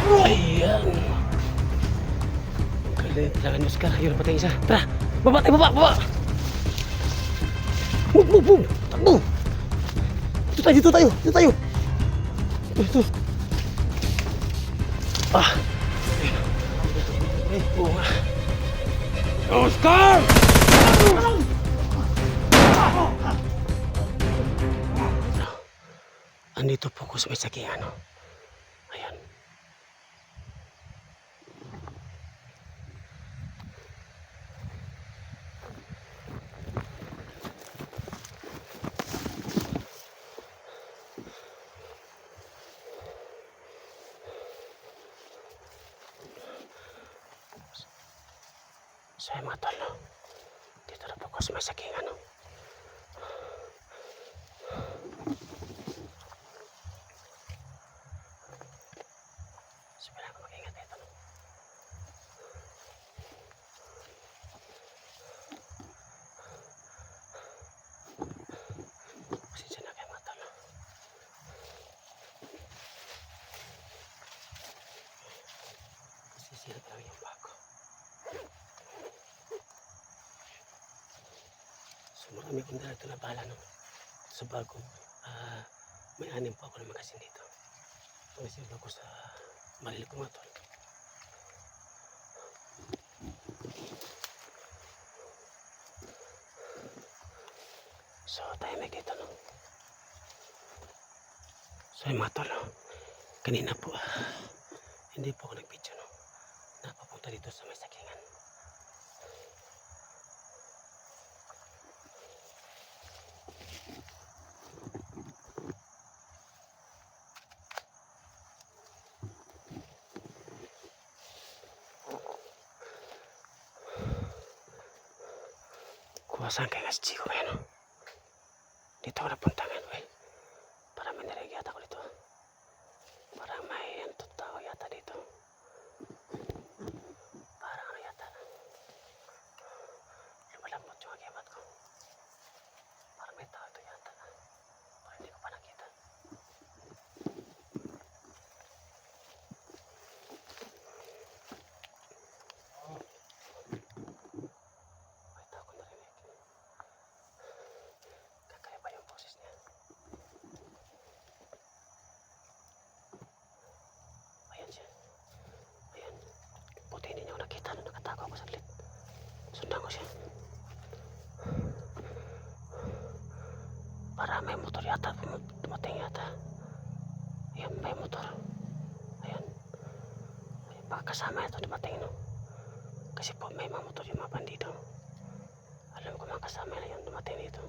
Ayan. Kailangan nyo, Oscar. Yun, patay isa. Tara! Baba tayo! Baba! Baba! Move! Move! Move! Takbo! Dito tayo! Dito tayo! Dito tayo! Ito! Ah! Ay, oo nga. Oscar! Andito po ko sa may sakingan. Ayan. So yung mga tol, dito na po ko sa may sakingan. So kailangan mag-ingat dito. Pasensya na kayo mga tol. Sisira talaga yung bago. So marami kong dala ito na bala sa bago. May 6 po ako na magasin dito. Magasin ako sa malilik ko mga tol. So tayo may kita So yung mga tol, kanina po hindi po ako nag-video napapunta dito sa may sakingan. Kuwasan kayo nga si Chico ngayon. Dito ako napunta ngayon. Parang may narinig yata ko dito. Parang may antot tao yata dito. Parang ano yata. Lumalambot yung agimat ko. Parang may tao ito yata. Parang hindi ko pa nakita. May tao ko narinig. Kakaiba yung boses niya. Ayan siya. Ayan. Buti hindi niya ako nakita nung nakatago ako saglit. Sundan ko siya. Para may motor yata. Dumating yata. Ayan, may motor. Ayan. Baka kasama ito dumating, no? Kasi po may mga motor yung mga bandido. Alam ko mga kasama na yun dumating dito.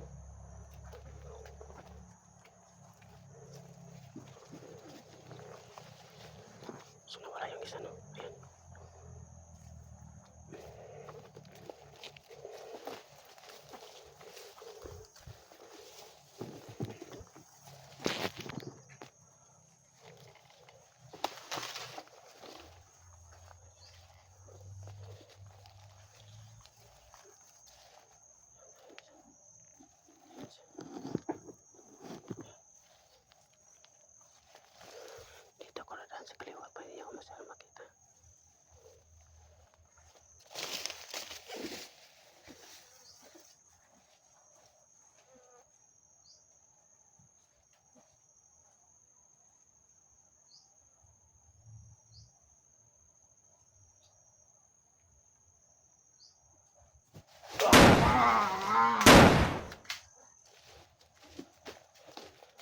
So nawala yung isa, no? Ayan. Dito ko na daan sa kaliwa pa hindi ako masyadong makita.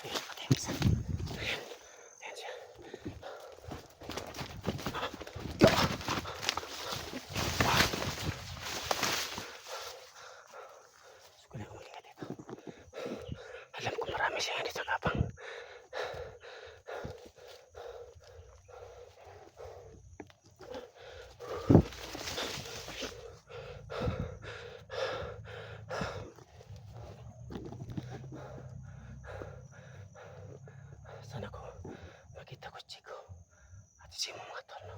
Ayan, patay yung isa. Ayan. Ayan siya. So kailangan mag-ingat dito. Alam ko marami siya dito kapang. Sana ko makita ko si Chico at si Simo mga tol, no?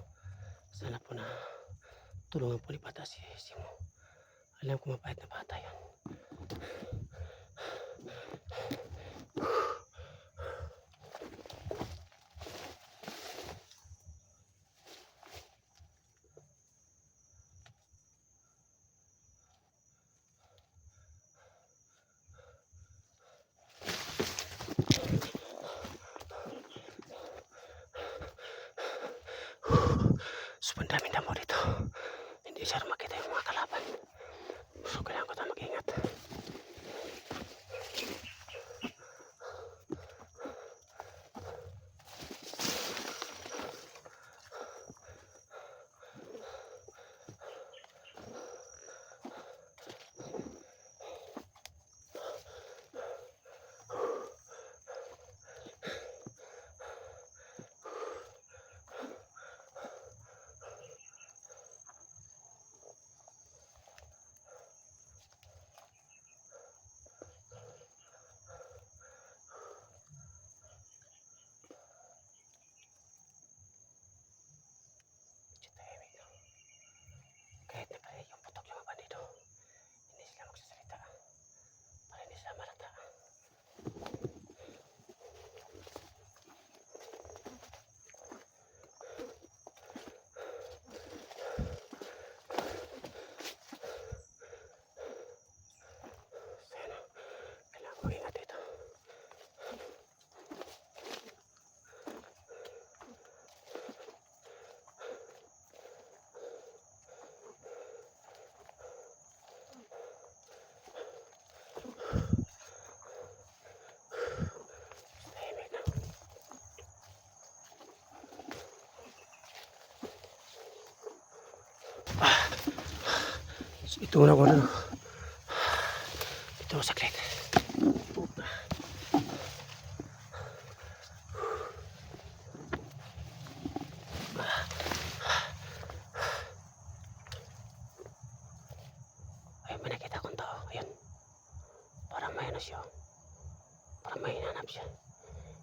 Sana po na tulungan po ni Bata si Simo. Alam ko mapahit na bata yun. bisa makita yung mga kalaban. So kailangan ko tayo mag-ingat. Kahit na pala yung putok yung mga bandido, hindi sila magsasalita para hindi sila malata. Kailangan mag-ingat dito. So, ito na ko na. Ito saklit. Ayun, may nakita akong tao. Ayun. Parang may ano siya. Parang may hinanap siya.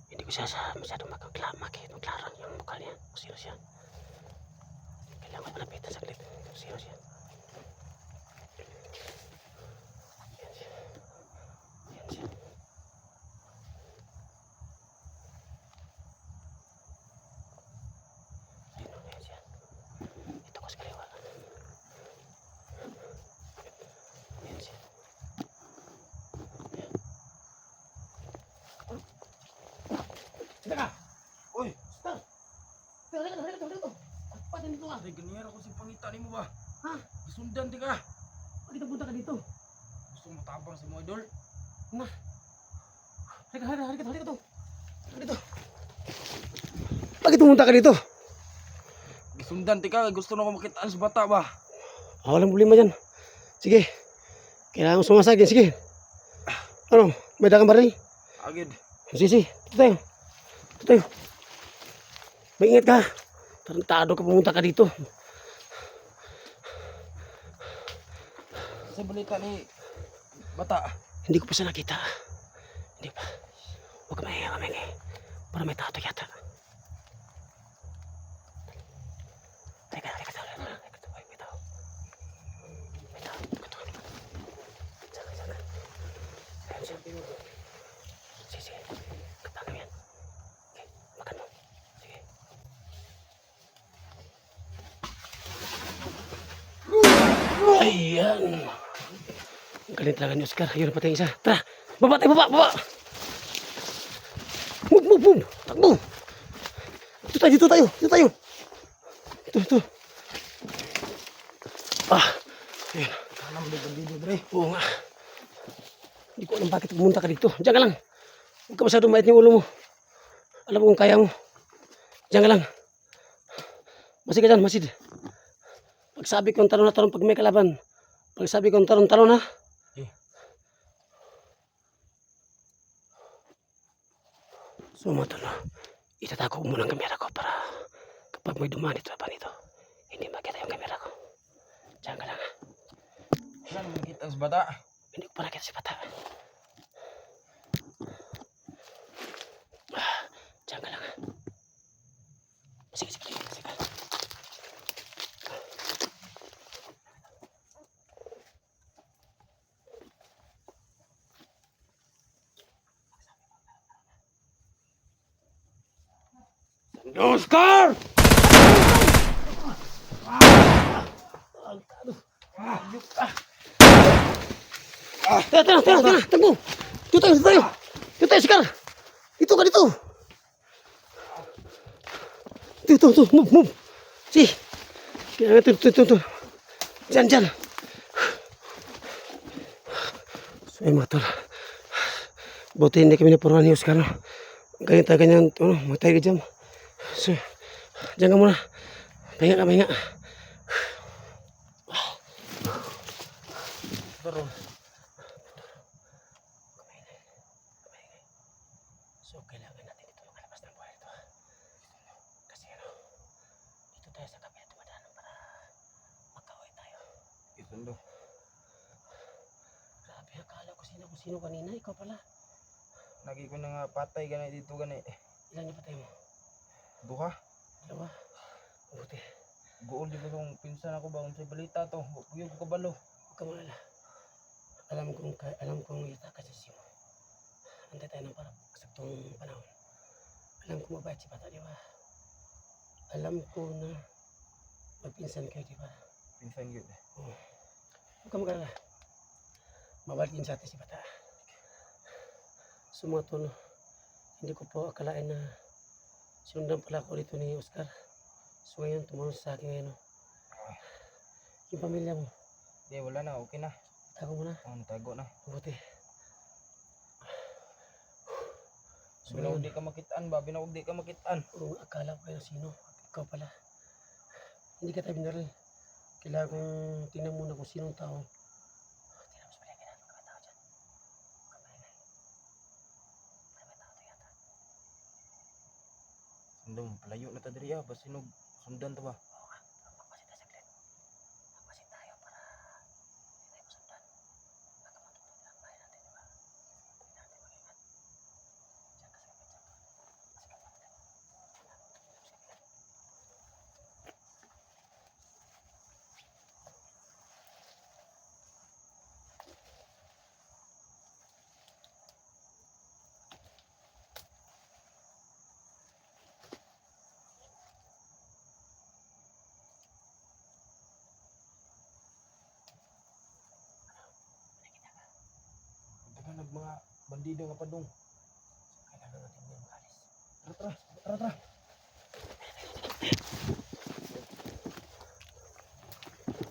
Hindi ko siya masyadong makita klaro yung mukha niya. Kung sino siya. Kailangan ko malapitan saglit. Kung sino siya. Yan siya. Yan siya. Ayun, yan siya. Ito ko sa kaliwa. Yan siya. Teka! Uy! Star! Teka. Pati nito ah. Ay, ganyan ako si pangitani mo ba? Ha? Isundan, tika! Bakit punta ka dito? Gusto mo matapang sa mga idol? Na. Halika to. Dito. Bakit pumunta ka dito? Isundan, tika! Gusto na ako makitaan sa bata ba? Walang problema dyan. Sige. Kailangan sumasagin. Sige. Ano? May dagang baril? Agad. Sige. Ito tayo. Maingat ka. Tarantado ka pumunta ka dito. Sa balita ni bata. Hindi ko pa siya nakita. Hindi pa. Huwag ka mahinga. Para may tato yata. Teka. May tao. Saka. Ayun siya. Sige. Kapagam yan. Okay. Makan mo. Sige. Ayan. Ang galing talaga ni Oscar. Ayun, patay isa. Tara. Baba. Move. Takbo. Dito tayo. Ito. Ayan. Kanam na bandido, bre. Oo nga. Hindi ko alam bakit pumunta ka dito. Diyan ka lang. Huwag ka masyadong mait yung ulo mo. Alam mo kung kaya mo. Diyan ka lang. Masih ka dyan, Masid. Pagsabi kong talon na talon pag may kalaban. Pagsabi kong talon ha. Okay. So mga tolo, itatago ko muna ang kamera ko para kapag may dumaan ito pa nito, hindi makita yung kamera ko. Diyan ka lang ha. Saan mo makitaan sa bata? Hindi ko pa nakita si bata. Diyan ka lang ha. Sige. Oscar! Tara, takbo. Dito tayo, Oscar. Dito. Move. Si. Kaya ito. Dyan. So ay mga tol. Buti hindi kami napuruan ni Oscar, no? Ganyan, matay ka dyan. So, dyan ka muna. Pahinga. Karon. So, kailangan natin ito makalabas ng buhay ito. Kasi dito tayo sa kape at dumadaan para magkaway tayo. Isundo. Grabe, akala ko sino kanina. Ikaw pala. Lagi ko na nga patay gani dito gani. Ilan yung patay mo? Duha. Dalawa. Mabuti. Gool di ko tong pinsan ako ba unsay balita to. Pugyo ko kabalo. Huwag ka malala. Alam kong itakas si Simo. Antay tayo ng para saktong panahon. Alam ko mabait si bata, di ba? Alam ko na magpinsan kayo, di ba? Pinsan gyud. Oo. Huwag ka mag-alala. Mabalik din sa atin si bata. So mga tol, hindi ko po akalain na sinundan pala ako dito ni Oscar. So ngayon, tumulong sa akin ngayon. Yung pamilya mo, Di wala na, okay na. tago mo na. Tago na. Mabuti. So Binawag ngayon, di ka makitaan ba? Binawag di ka makitaan. kung akala ko kayo sino, ikaw pala. Hindi ka tayo binaril. Kailangan kong tingnan muna kung sinong tao. Tingnan mo sa paligid natin, mga tao dyan. Huwag ka maingay. May tao to yata. Sundong, palayo na ta diri ah. Basinog, sundan ta ba? Oo nga, magpasit tayo saglit. Magpasit tayo para hindi tayo masundan. Baka matutunan ang bahay natin, di ba? Hindi natin mag-ingat. Diyan ka sa kapit dyan. Masikap natin. Daganag mga bandido nga padung. Kailangan natin hindi makalis. Tara.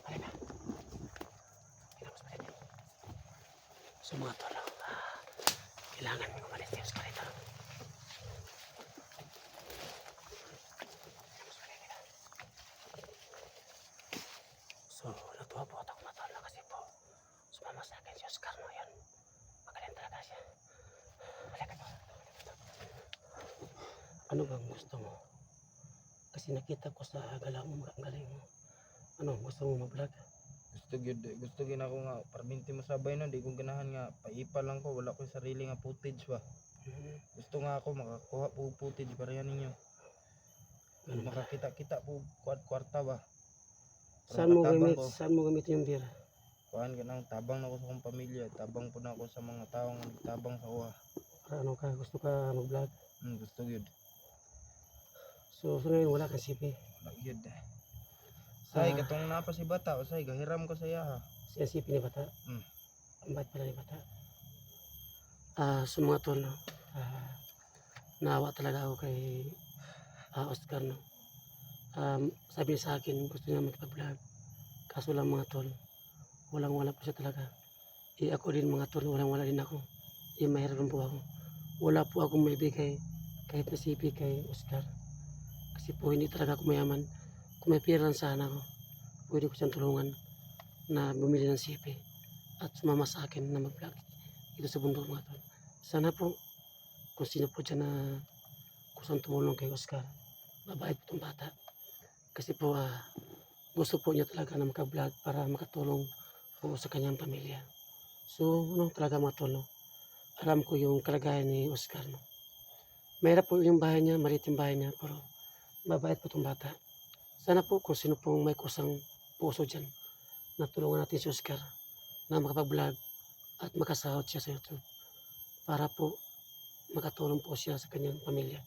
Halika. Tingnan mo sa paligid. So mga tol, kailangan may umalis ni Oscar ito. So, natuwa po ako mga tol kasi po sumama sa akin si Oscar no yan. Magaling talaga siya. Halika to. Ano bang gusto mo? Kasi nakita ko sa galaw mo, ang galing mo. Ano, gusto mo mag-vlog? Gusto gyud ako nga perminti mo sabay no, di ko ganahan nga paipa lang ko, wala ko sarili nga footage ba. Gusto nga ako makakuha po footage para yan ninyo. Ganun ba? Makakita-kita po kwarta ba. Saan mo gamitin yung beer? Kuan ka nang tabang na ako sa akong pamilya, tabang po na ako sa mga taong tabang sa uwa. Para ano ka, gusto ka mag-vlog? Gusto gyud. So ngayon wala kang CP. Wala gyud. Say katong napa si bata, usay gahiram ko sa iya ha. Siya CP ni bata. Ang bait pala ni bata. So mga tol, no? Naawa talaga ako kay Oscar, no? Sabi niya sa akin, gusto niya magpa-vlog. Kaso lang mga tol, walang-wala po siya talaga. Ako din mga tol, walang-wala din ako. Mahirap po ako. Wala po akong maibigay kahit na CP kay Oscar. Kasi po hindi talaga ako mayaman. Kung may pera lang sana ako, pwede ko siyang tulungan na bumili ng CP at sumama sa akin na mag-vlog dito sa bundok mga tol. Sana po, kung sino po dyan na kusang tumulong kay Oscar, mabait po itong bata. Kasi po, gusto po niya talaga na maka-vlog para makatulong po sa kanyang pamilya. So, talaga mga tol, no? Alam ko yung kalagayan ni Oscar, no? Mahirap po yung bahay niya, maliit yung bahay niya, pero mabait po itong bata. Sana po kung sino pong may kusang puso dyan, natulungan natin si Oscar na makapag-vlog at makasahod siya sa YouTube para po makatulong po siya sa kanyang pamilya.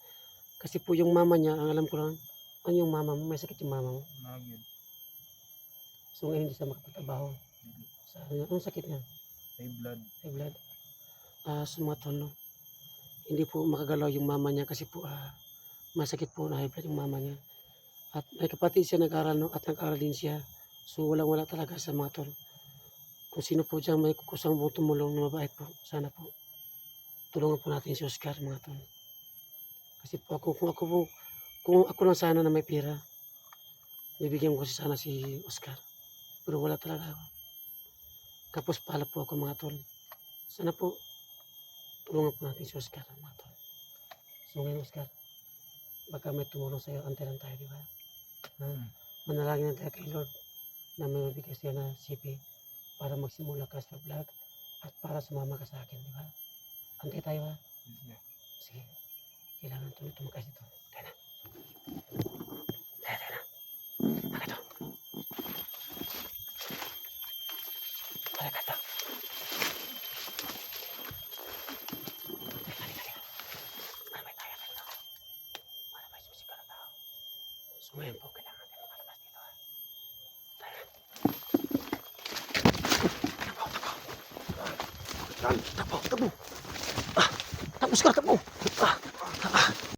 Kasi po yung mama niya, ang alam ko lang, ano yung mama mo, may sakit yung mama mo. Nagyud. So ngayon hindi siya makapagtrabaho. Anong sakit niya? High blood. High blood. So mga tol, no? Hindi po makagalaw yung mama niya kasi po may sakit po na high blood yung mama niya. At may kapatid siya nag-aral, no? At nag-aral din siya So walang-wala talaga sa mga tol. Kung sino po diyan may kusang po tumulong na mabait po, sana po tulungan po natin si Oscar mga tol. Kasi po kung ako lang sana na may pera, bibigyan ko sana si Oscar. Pero wala talaga ako. Kapos pala po ako mga tol. Sana po tulungan po natin si Oscar mga tol. So ngayon Oscar, baka may tumulong sa'yo, antay lang tayo, di ba? Manalangin lang tayo kay Lord na may mabigay siya na CP para magsimula ka sa vlog at para sumama ka sa akin, di ba? Antay tayo ha? Sige. Kailangan tumakas ito. Tayo na. Tayo na. Bakit ito? Halika ito. Halika. Para may tayo na ito. Para may sumisikal na tao. So ngayon po, kailangan natin makalabas dito ha. Tayo na. Takbo. Takbo. Takbo, Oscar, takbo.